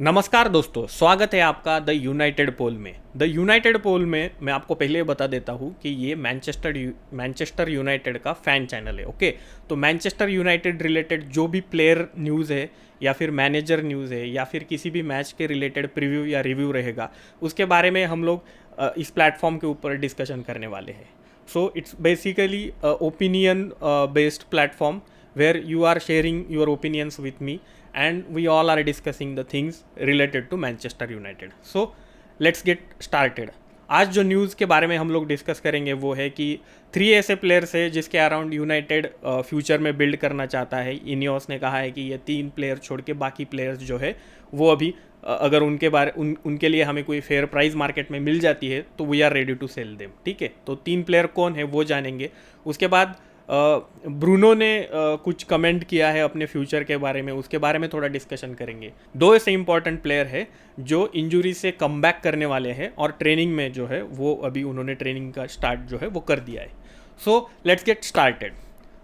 नमस्कार दोस्तों, स्वागत है आपका द यूनाइटेड पोल में। द यूनाइटेड पोल में मैं आपको पहले बता देता हूँ कि ये मैनचेस्टर यूनाइटेड का फ़ैन चैनल है। ओके, तो मैनचेस्टर यूनाइटेड रिलेटेड जो भी प्लेयर न्यूज़ है या फिर मैनेजर न्यूज़ है या फिर किसी भी मैच के रिलेटेड प्रीव्यू या रिव्यू रहेगा, उसके बारे में हम लोग इस प्लेटफॉर्म के ऊपर डिस्कशन करने वाले हैं। So it's basically opinion based platform where you are sharing your opinions with me and we all are discussing the things related to Manchester United. So let's get started. आज जो news के बारे में हम लोग डिस्कस करेंगे वो है कि 3 ऐसे प्लेयर्स है जिसके अराउंड यूनाइटेड फ्यूचर में बिल्ड करना चाहता है। इनियोस ने कहा है कि ये 3 प्लेयर छोड़ के बाकी प्लेयर्स जो है वो अभी अगर उनके लिए हमें कोई फेयर प्राइस मार्केट में मिल जाती है तो we are ready to sell them. ठीक है, तो 3 प्लेयर कौन है वो जानेंगे। उसके बाद ब्रूनो ने कुछ कमेंट किया है अपने फ्यूचर के बारे में, उसके बारे में थोड़ा डिस्कशन करेंगे। 2 ऐसे इंपॉर्टेंट प्लेयर है जो इंजरी से कम बैक करने वाले हैं और ट्रेनिंग में जो है वो अभी उन्होंने ट्रेनिंग का स्टार्ट जो है वो कर दिया है। So let's get started.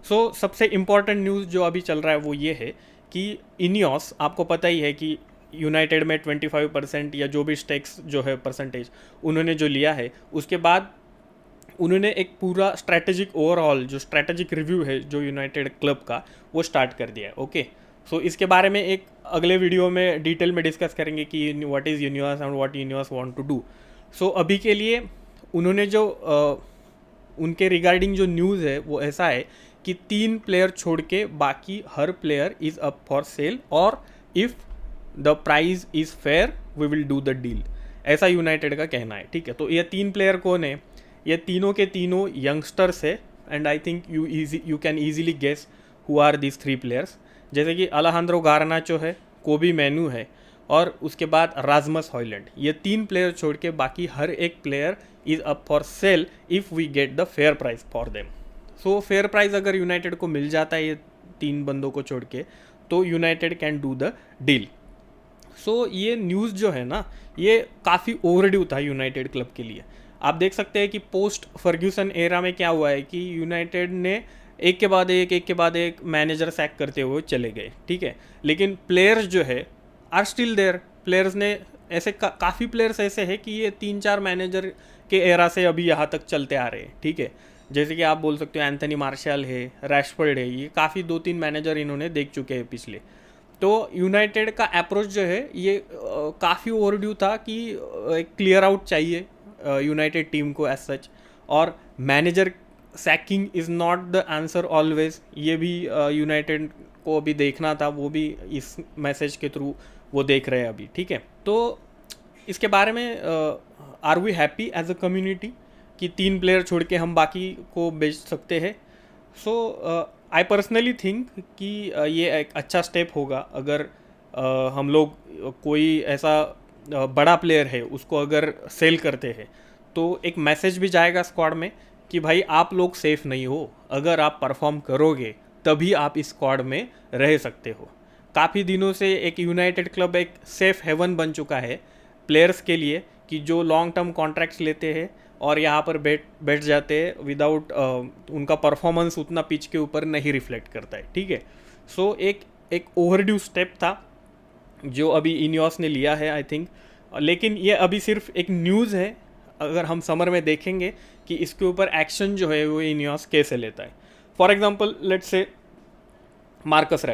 So सबसे इम्पॉर्टेंट न्यूज़ जो अभी चल रहा है वो ये है कि इनियोस, आपको पता ही है कि यूनाइटेड में 25% या जो भी स्टेक्स जो है परसेंटेज उन्होंने जो लिया है, उसके बाद उन्होंने एक पूरा स्ट्रैटेजिक ओवरऑल जो स्ट्रैटेजिक रिव्यू है जो यूनाइटेड क्लब का वो स्टार्ट कर दिया है। ओके, सो इसके बारे में एक अगले वीडियो में डिटेल में डिस्कस करेंगे कि what is universe and what universe want to do. So अभी के लिए उन्होंने जो उनके रिगार्डिंग जो न्यूज़ है वो ऐसा है कि 3 प्लेयर छोड़ के बाकी हर player is up for sale और if the price is fair we will do the deal, ऐसा यूनाइटेड का कहना है। ठीक है, तो ये 3 प्लेयर कौन है? ये तीनों के तीनों यंगस्टर्स है and I think you can easily guess who are this 3 players. जैसे कि अलेहांद्रो गार्नाचो है, कोबी मैनू है और उसके बाद रास्मस हॉयलैंड। ये 3 प्लेयर छोड़ के बाकी हर एक player is up for sale if we get the fair price for them. So fair price अगर यूनाइटेड को मिल जाता है ये 3 बंदों को छोड़ के, तो United can do the deal. So ये न्यूज़ जो है ना, ये काफ़ी ओवरड्यू था यूनाइटेड क्लब के लिए। आप देख सकते हैं कि पोस्ट फर्ग्यूसन एरा में क्या हुआ है कि यूनाइटेड ने एक के बाद एक मैनेजर सैक करते हुए चले गए। ठीक है, लेकिन प्लेयर्स जो है आर स्टिल देयर। प्लेयर्स ने ऐसे काफ़ी प्लेयर्स ऐसे हैं कि ये 3-4 मैनेजर के एरा से अभी यहाँ तक चलते आ रहे हैं। ठीक है, जैसे कि आप बोल सकते हो एंथनी मार्शल है, रैशफोर्ड है, ये काफ़ी 2-3 मैनेजर इन्होंने देख चुके हैं पिछले। तो यूनाइटेड का अप्रोच जो है ये काफ़ी ओवरड्यू था कि एक क्लियर आउट चाहिए यूनाइटेड टीम को एज सच, और manager sacking is not the answer always. ये भी यूनाइटेड को अभी देखना था, वो भी इस मैसेज के थ्रू वो देख रहे हैं अभी। ठीक है, तो इसके बारे में are we happy as a community कि 3 प्लेयर छोड़ के हम बाकी को बेच सकते हैं? सो आई पर्सनली थिंक कि ये एक अच्छा स्टेप होगा अगर हम लोग कोई ऐसा बड़ा प्लेयर है उसको अगर सेल करते हैं तो एक मैसेज भी जाएगा स्क्वाड में कि भाई आप लोग सेफ नहीं हो, अगर आप परफॉर्म करोगे तभी आप इस स्क्वाड में रह सकते हो। काफ़ी दिनों से एक यूनाइटेड क्लब एक सेफ हेवन बन चुका है प्लेयर्स के लिए कि जो लॉन्ग टर्म कॉन्ट्रैक्ट्स लेते हैं और यहाँ पर बैठ जाते हैं विदाउट उनका परफॉर्मेंस उतना पिच के ऊपर नहीं रिफ्लेक्ट करता है। ठीक है, सो एक ओवरड्यू स्टेप था जो अभी इनियोस ने लिया है आई थिंक, लेकिन ये अभी सिर्फ एक न्यूज़ है। अगर हम समर में देखेंगे कि इसके ऊपर एक्शन जो है वो इनियोस कैसे लेता है। For example let's say Marcus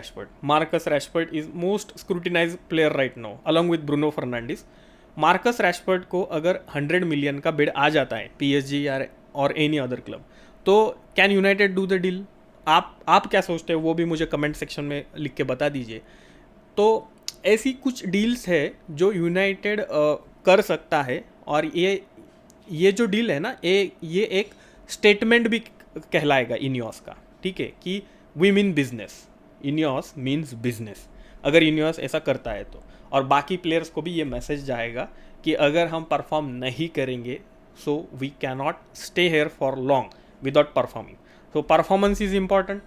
Rashford is most scrutinised player right now along with Bruno Fernandes. Marcus Rashford को अगर 100 मिलियन का बिड आ जाता है PSG और एनी अदर क्लब, तो can United do the deal? आप क्या सोचते हो वो भी मुझे कमेंट सेक्शन में लिख के बता दीजिए। तो ऐसी कुछ डील्स है जो यूनाइटेड कर सकता है और ये जो डील है ना, ये एक स्टेटमेंट भी कहलाएगा इनियोस का। ठीक है, कि we mean business, Ineos means business अगर इनियोस ऐसा करता है तो। और बाकी प्लेयर्स को भी ये मैसेज जाएगा कि अगर हम परफॉर्म नहीं करेंगे so we can not stay here for long without performing. So performance is important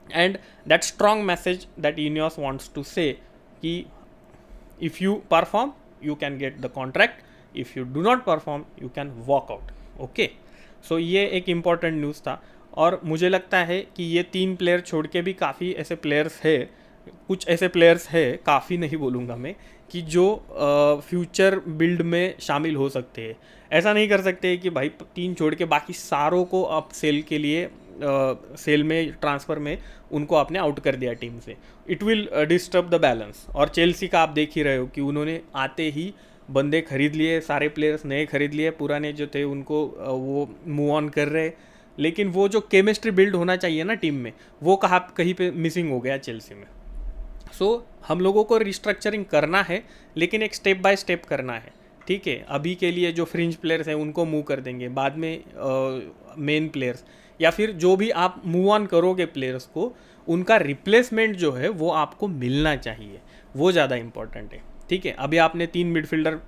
and that strong message that Ineos wants to say कि if you perform you can get the contract, if you do not perform you can walk out. Okay, so ये एक important news था और मुझे लगता है कि ये 3 प्लेयर छोड़ के भी काफ़ी ऐसे प्लेयर्स है कुछ ऐसे प्लेयर्स हैं, काफ़ी नहीं बोलूँगा मैं, कि जो फ्यूचर बिल्ड में शामिल हो सकते हैं। ऐसा नहीं कर सकते कि भाई 3 छोड़ के बाकी सारों को आप सेल के लिए सेल में ट्रांसफ़र में उनको आपने आउट कर दिया टीम से। It will disturb the balance. और चेल्सी का आप देख ही रहे हो कि उन्होंने आते ही बंदे खरीद लिए, सारे प्लेयर्स नए खरीद लिए, पुराने जो थे उनको वो मूव ऑन कर रहे, लेकिन वो जो केमिस्ट्री बिल्ड होना चाहिए ना टीम में, वो कहीं पे मिसिंग हो गया चेल्सी में। सो हम लोगों को रिस्ट्रक्चरिंग करना है, लेकिन एक स्टेप बाय स्टेप करना है, ठीक है। अभी के लिए जो फ्रिंज प्लेयर्स हैं उनको मूव कर देंगे, बाद में मेन प्लेयर्स या फिर जो भी आप मूव ऑन करोगे प्लेयर्स को, उनका रिप्लेसमेंट जो है वो आपको मिलना चाहिए, वो ज़्यादा इंपॉर्टेंट है, ठीक है। अभी आपने 3 मिडफील्डर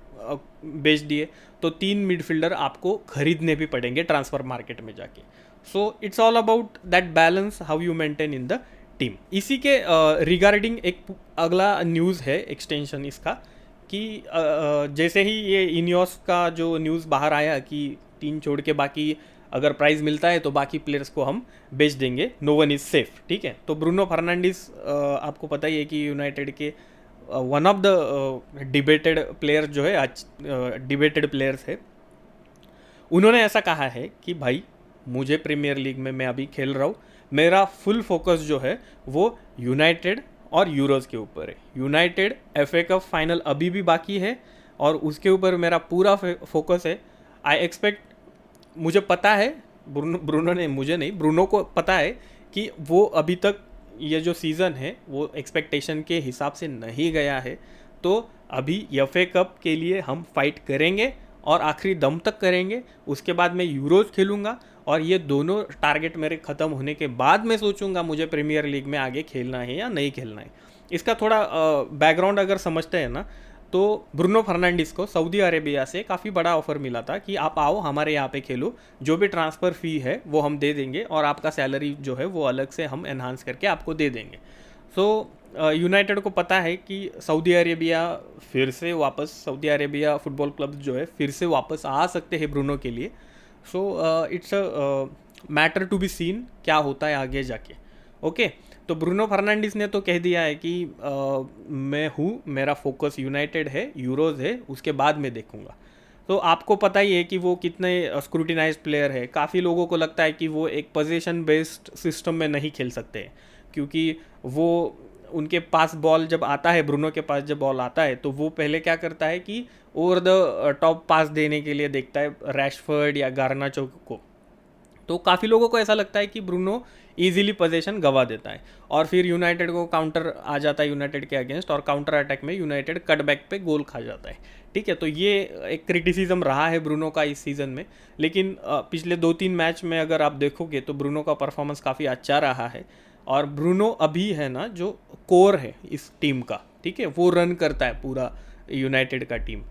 बेच दिए, तो 3 मिडफील्डर आपको खरीदने भी पड़ेंगे ट्रांसफ़र मार्केट में जाके। So it's all about that balance, how you maintain in the team. इसी के रिगार्डिंग एक अगला न्यूज़ है, एक्सटेंशन इसका, कि जैसे ही ये इनियोस का जो न्यूज़ बाहर आया कि 3 छोड़ के बाकी अगर प्राइज़ मिलता है तो बाकी प्लेयर्स को हम बेच देंगे, नो वन इज़ सेफ, ठीक है। तो ब्रूनो फर्नांडिस आपको पता ही है कि यूनाइटेड के one of the debated player जो है, आज डिबेटेड प्लेयर्स है, उन्होंने ऐसा कहा है कि भाई मुझे प्रीमियर लीग में मैं अभी खेल रहा हूँ, मेरा फुल फोकस जो है वो यूनाइटेड और यूरोज़ के ऊपर है। यूनाइटेड FA कप फाइनल अभी भी बाकी है और उसके ऊपर मेरा पूरा फोकस है। आई एक्सपेक्ट, मुझे पता है, ब्रूनो ने, मुझे नहीं, ब्रूनो को पता है कि वो अभी तक ये जो सीज़न है वो एक्सपेक्टेशन के हिसाब से नहीं गया है, तो अभी FA कप के लिए हम फाइट करेंगे और आखिरी दम तक करेंगे। उसके बाद मैं यूरोज़ खेलूँगा और ये दोनों टारगेट मेरे ख़त्म होने के बाद मैं सोचूंगा मुझे प्रीमियर लीग में आगे खेलना है या नहीं खेलना है। इसका थोड़ा बैकग्राउंड अगर समझते हैं ना, तो ब्रूनो फर्नांडिस को सऊदी अरेबिया से काफ़ी बड़ा ऑफर मिला था कि आप आओ हमारे यहाँ पे खेलो, जो भी ट्रांसफ़र फ़ी है वो हम दे देंगे और आपका सैलरी जो है वो अलग से हम एनहांस करके आपको दे देंगे। सो यूनाइटेड को पता है कि सऊदी अरेबिया फिर से वापस, सऊदी अरेबिया फुटबॉल क्लब जो है फिर से वापस आ सकते हैं ब्रूनो के लिए। So it's a matter to be seen क्या होता है आगे जाके, ओके। तो ब्रूनो फर्नांडिस ने तो कह दिया है कि मैं हूँ, मेरा फोकस यूनाइटेड है, यूरोज़ है, उसके बाद मैं देखूँगा। तो आपको पता ही है कि वो कितने स्क्रूटिनाइज प्लेयर है। काफ़ी लोगों को लगता है कि वो एक पोजीशन बेस्ड सिस्टम में नहीं खेल सकते हैं, क्योंकि वो उनके पास बॉल जब आता है, ब्रूनो के पास जब बॉल आता है, तो वो पहले क्या करता है कि ओवर द टॉप पास देने के लिए देखता है रैशफर्ड या गार्नाचो को। तो काफ़ी लोगों को ऐसा लगता है कि ब्रूनो इजीली पोजीशन गंवा देता है और फिर यूनाइटेड को काउंटर आ जाता है यूनाइटेड के अगेंस्ट, और काउंटर अटैक में यूनाइटेड कटबैक पे गोल खा जाता है, ठीक है। तो ये एक क्रिटिसिज्म रहा है ब्रूनो का इस सीज़न में, लेकिन पिछले 2-3 मैच में अगर आप देखोगे तो ब्रूनो का परफॉर्मेंस काफ़ी अच्छा रहा है। और ब्रूनो अभी है ना जो कोर है इस टीम का, ठीक है, वो रन करता है पूरा यूनाइटेड का टीम।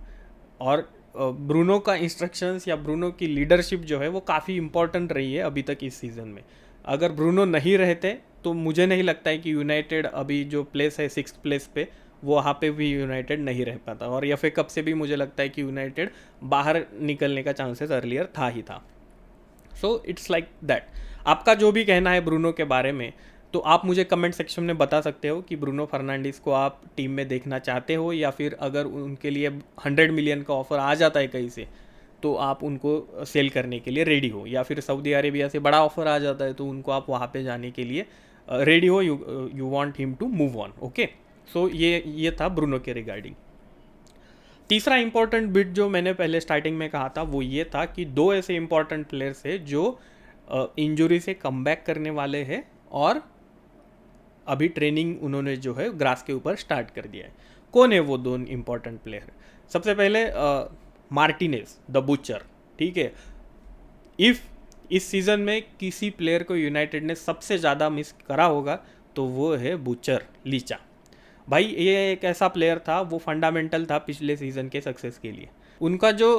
और ब्रूनो का इंस्ट्रक्शंस या ब्रूनो की लीडरशिप जो है वो काफ़ी इंपॉर्टेंट रही है अभी तक इस सीज़न में। अगर ब्रूनो नहीं रहते तो मुझे नहीं लगता है कि यूनाइटेड अभी जो प्लेस है 6th प्लेस पे, वो वहाँ पे भी यूनाइटेड नहीं रह पाता, और FA कप से भी मुझे लगता है कि यूनाइटेड बाहर निकलने का चांसेस अर्लियर था ही था। So it's like that. आपका जो भी कहना है ब्रूनो के बारे में, तो आप मुझे कमेंट सेक्शन में बता सकते हो कि ब्रूनो फर्नांडिस को आप टीम में देखना चाहते हो, या फिर अगर उनके लिए 100 मिलियन का ऑफर आ जाता है कहीं से तो आप उनको सेल करने के लिए रेडी हो, या फिर सऊदी अरेबिया से बड़ा ऑफर आ जाता है तो उनको आप वहाँ पे जाने के लिए रेडी हो, you want him to move on, okay. So ये था ब्रूनो के रिगार्डिंग। तीसरा इंपॉर्टेंट बिट जो मैंने पहले स्टार्टिंग में कहा था वो ये था कि 2 ऐसे इंपॉर्टेंट प्लेयर्स है जो इंजरी से कमबैक करने वाले हैं और अभी ट्रेनिंग उन्होंने जो है ग्रास के ऊपर स्टार्ट कर दिया है। कौन है वो 2 इंपॉर्टेंट प्लेयर? सबसे पहले मार्टिनेज द बुचर, ठीक है। इफ़ इस सीज़न में किसी प्लेयर को यूनाइटेड ने सबसे ज़्यादा मिस करा होगा तो वो है बुचर लीचा। भाई ये एक ऐसा प्लेयर था, वो फंडामेंटल था पिछले सीज़न के सक्सेस के लिए। उनका जो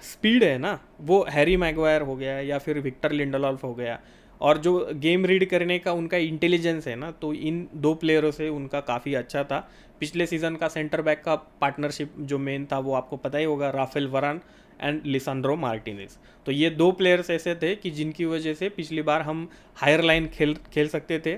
स्पीड है ना, वो हैरी मैगवायर हो गया या फिर विक्टर लिंडलॉफ हो गया, और जो गेम रीड करने का उनका इंटेलिजेंस है ना, तो इन 2 प्लेयरों से उनका काफ़ी अच्छा था। पिछले सीज़न का सेंटर बैक का पार्टनरशिप जो मेन था वो आपको पता ही होगा, राफेल वरान एंड लिसांड्रो मार्टिनेज। तो ये 2 प्लेयर्स ऐसे थे कि जिनकी वजह से पिछली बार हम हायर लाइन खेल सकते थे,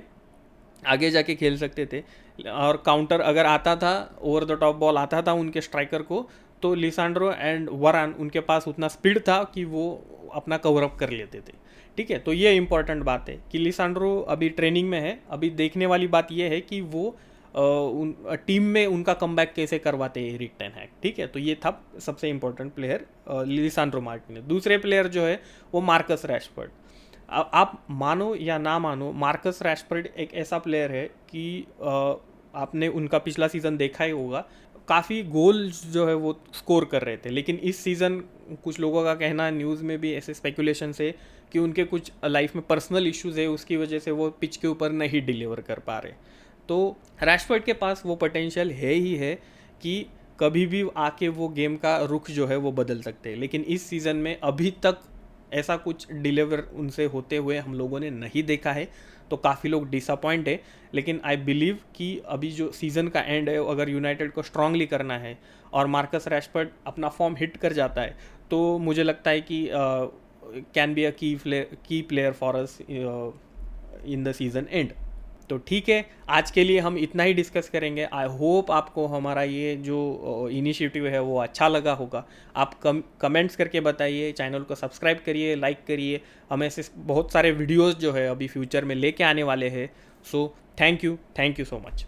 आगे जाके खेल सकते थे। और काउंटर अगर आता था, ओवर द टॉप बॉल आता था उनके स्ट्राइकर को, तो लिसांड्रो एंड वरान उनके पास उतना स्पीड था कि वो अपना कवर अप कर लेते थे। ठीक है, तो ये इंपॉर्टेंट बात है कि लिसांड्रो अभी ट्रेनिंग में है। अभी देखने वाली बात ये है कि वो टीम में उनका कमबैक कैसे करवाते हैं एरिक टेन हैग। ठीक है, तो ये था सबसे इंपॉर्टेंट प्लेयर लिसांड्रो मार्टिनेज। दूसरे प्लेयर जो है वो मार्कस रैशफोर्ड। आप मानो या ना मानो, मार्कस रैशफोर्ड एक ऐसा प्लेयर है कि आपने उनका पिछला सीज़न देखा ही होगा, काफ़ी गोल्स जो है वो स्कोर कर रहे थे। लेकिन इस सीज़न कुछ लोगों का कहना, न्यूज़ में भी ऐसे स्पेकुलेशन है कि उनके कुछ लाइफ में पर्सनल इश्यूज़ है, उसकी वजह से वो पिच के ऊपर नहीं डिलीवर कर पा रहे। तो रैशफोर्ड के पास वो पोटेंशियल है ही है कि कभी भी आके वो गेम का रुख जो है वो बदल सकते हैं। लेकिन इस सीज़न में अभी तक ऐसा कुछ डिलीवर उनसे होते हुए हम लोगों ने नहीं देखा है, तो काफ़ी लोग डिसअपॉइंट है। लेकिन आई बिलीव कि अभी जो सीज़न का एंड है, अगर यूनाइटेड को स्ट्रांगली करना है और मार्कस रैशफोर्ड अपना फॉर्म हिट कर जाता है, तो मुझे लगता है कि कैन बी अ की player for us in the season and. तो ठीक है, आज के लिए हम इतना ही डिस्कस करेंगे। आई होप आपको हमारा ये जो इनिशिएटिव है वो अच्छा लगा होगा। आप कमेंट्स करके बताइए, चैनल को सब्सक्राइब करिए, लाइक करिए। हम ऐसे बहुत सारे वीडियोस जो है अभी फ्यूचर में लेके आने वाले हैं। So thank you so much.